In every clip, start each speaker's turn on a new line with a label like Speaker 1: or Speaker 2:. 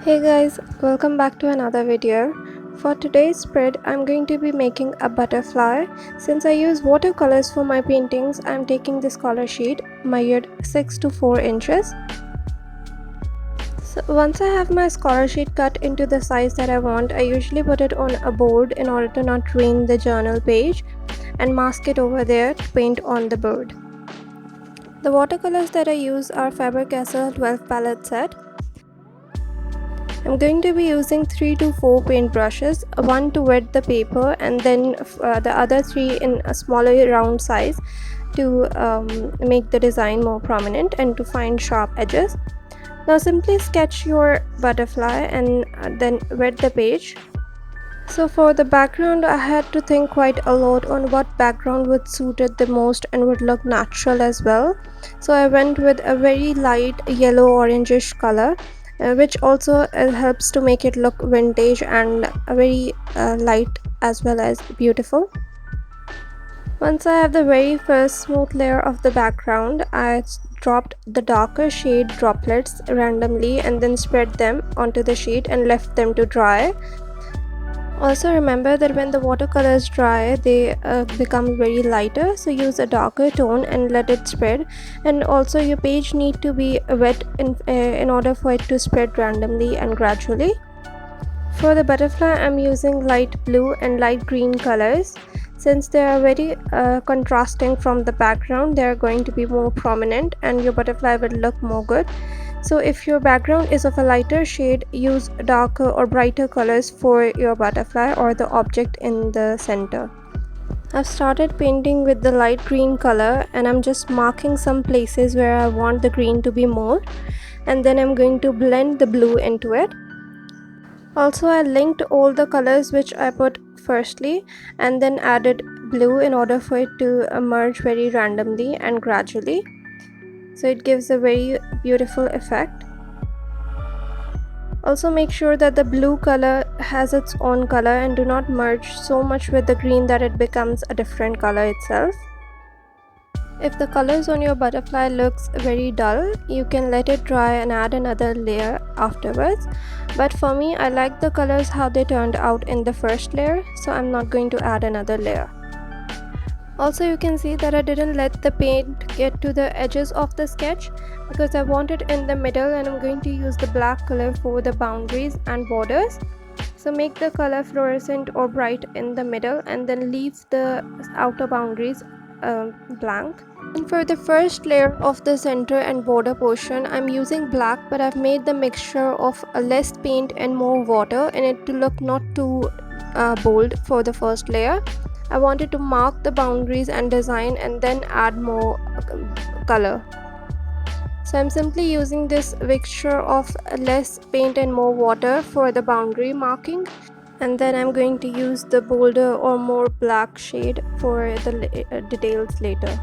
Speaker 1: Hey guys, welcome back to another video. For today's spread, I'm going to be making a butterfly. Since I use watercolors for my paintings, I'm taking this color sheet measured 6 to 4 inches. So once I have my scholar sheet cut into the size that I want, I usually put it on a board in order to not ruin the journal page and mask it over there to paint on the board. The watercolors that I use are Faber-Castell 12 palette set. I'm going to be using 3 to 4 paint brushes, one to wet the paper and then the other 3 in a smaller round size to make the design more prominent and to find sharp edges. Now simply sketch your butterfly and then wet the page. So for the background, I had to think quite a lot on what background would suit it the most and would look natural as well. So I went with a very light yellow orangish color, which also helps to make it look vintage and very light as well as beautiful. Once I have the very first smooth layer of the background, I dropped the darker shade droplets randomly and then spread them onto the sheet and left them to dry. Also remember that when the watercolors dry, they become very lighter, so use a darker tone and let it spread. And also your page need to be wet in order for it to spread randomly and gradually. For the butterfly, I'm using light blue and light green colors. Since they are very contrasting from the background, they are going to be more prominent and your butterfly will look more good. So if your background is of a lighter shade, use darker or brighter colors for your butterfly or the object in the center. I've started painting with the light green color and I'm just marking some places where I want the green to be more, and then I'm going to blend the blue into it. Also, I linked all the colors which I put firstly and then added blue in order for it to emerge very randomly and gradually. So it gives a very beautiful effect. Also make sure that the blue color has its own color and do not merge so much with the green that it becomes a different color itself. If the colors on your butterfly looks very dull, you can let it dry and add another layer afterwards. But for me, I like the colors how they turned out in the first layer, so I'm not going to add another layer. Also, you can see that I didn't let the paint get to the edges of the sketch because I want it in the middle, and I'm going to use the black color for the boundaries and borders. So make the color fluorescent or bright in the middle and then leave the outer boundaries blank. And for the first layer of the center and border portion, I'm using black, but I've made the mixture of less paint and more water in it to look not too bold for the first layer. I wanted to mark the boundaries and design and then add more color. So I'm simply using this mixture of less paint and more water for the boundary marking, and then I'm going to use the bolder or more black shade for the details later.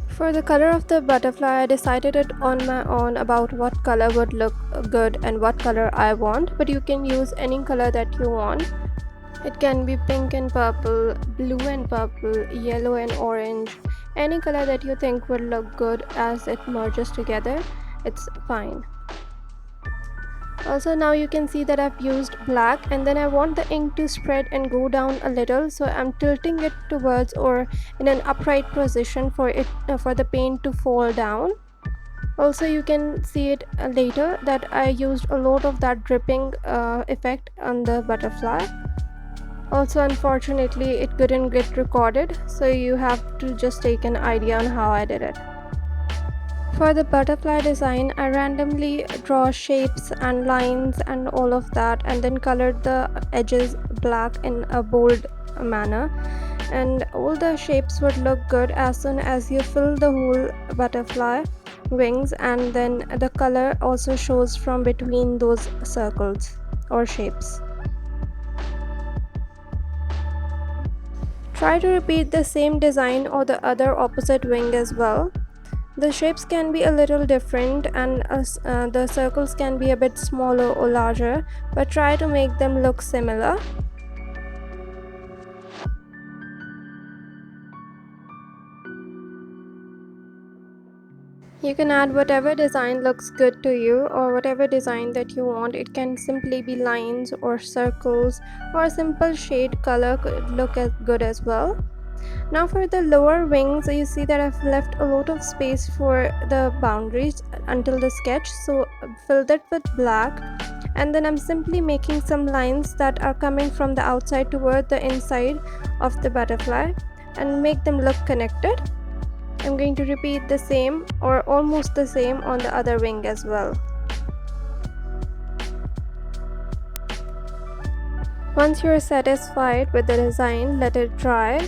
Speaker 1: For the color of the butterfly, I decided it on my own about what color would look good and what color I want, but you can use any color that you want. It can be pink and purple, blue and purple, yellow and orange, any color that you think would look good as it merges together, it's fine. Also now you can see that I've used black, and then I want the ink to spread and go down a little, so I'm tilting it towards or in an upright position for the paint to fall down. Also you can see it later that I used a lot of that dripping effect on the butterfly. Also unfortunately it couldn't get recorded, so you have to just take an idea on how I did it. For the butterfly design, I randomly draw shapes and lines and all of that, and then colored the edges black in a bold manner, and all the shapes would look good as soon as you fill the whole butterfly wings, and then the color also shows from between those circles or shapes. Try to repeat the same design or the other opposite wing as well. The shapes can be a little different, and the circles can be a bit smaller or larger, but try to make them look similar. You can add whatever design looks good to you or whatever design that you want. It can simply be lines or circles, or a simple shade color could look as good as well. Now for the lower wings, you see that I've left a lot of space for the boundaries until the sketch, so fill that with black, and then I'm simply making some lines that are coming from the outside toward the inside of the butterfly and make them look connected. I'm going to repeat the same or almost the same on the other wing as well. Once you're satisfied with the design, let it dry.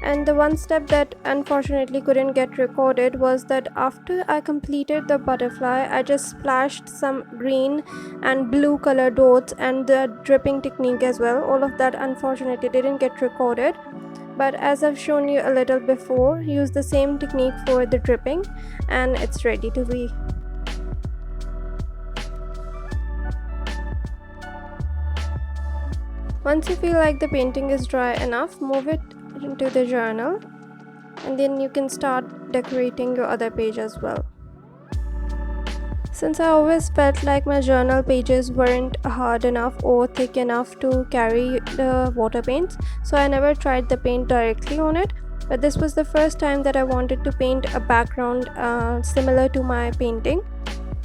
Speaker 1: And the one step that unfortunately couldn't get recorded was that after I completed the butterfly, I just splashed some green and blue color dots and the dripping technique as well. All of that unfortunately didn't get recorded, but as I've shown you a little before, use the same technique for the dripping and it's ready to be. Once you feel like the painting is dry enough, move it into the journal and then you can start decorating your other page as well. Since I always felt like my journal pages weren't hard enough or thick enough to carry the water paints, so I never tried the paint directly on it, but this was the first time that I wanted to paint a background similar to my painting.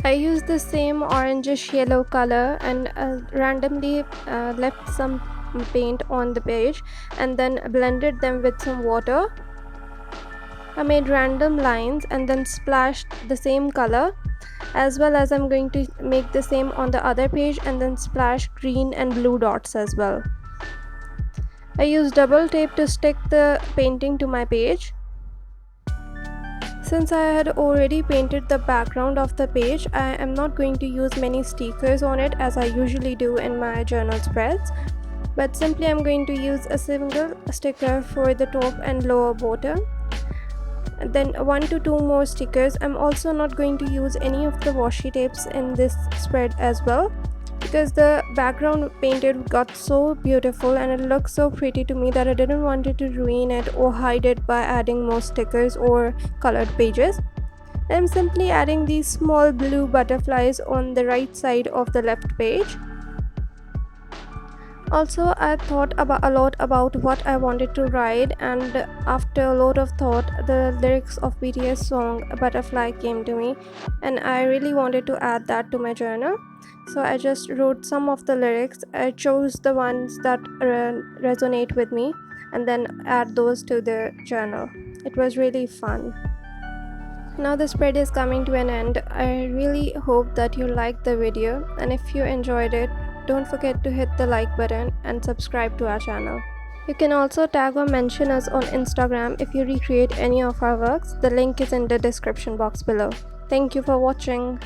Speaker 1: I used the same orangish yellow color and randomly left some paint on the page and then blended them with some water. I made random lines and then splashed the same color, as well as I'm going to make the same on the other page and then splash green and blue dots as well. I used double tape to stick the painting to my page. Since I had already painted the background of the page, I am not going to use many stickers on it as I usually do in my journal spreads, but simply I'm going to use a single sticker for the top and lower bottom, then 1 to 2 more stickers. I'm also not going to use any of the washi tapes in this spread as well, because the background painted got so beautiful and it looked so pretty to me that I didn't want it to ruin it or hide it by adding more stickers or colored pages. I'm simply adding these small blue butterflies on the right side of the left page. Also, I thought a lot about what I wanted to write, and after a lot of thought, the lyrics of BTS song Butterfly came to me, and I really wanted to add that to my journal. So I just wrote some of the lyrics. I chose the ones that resonate with me and then add those to the journal. It was really fun. Now the spread is coming to an end. I really hope that you liked the video, and if you enjoyed it, don't forget to hit the like button and subscribe to our channel. You can also tag or mention us on Instagram if you recreate any of our works. The link is in the description box below. Thank you for watching.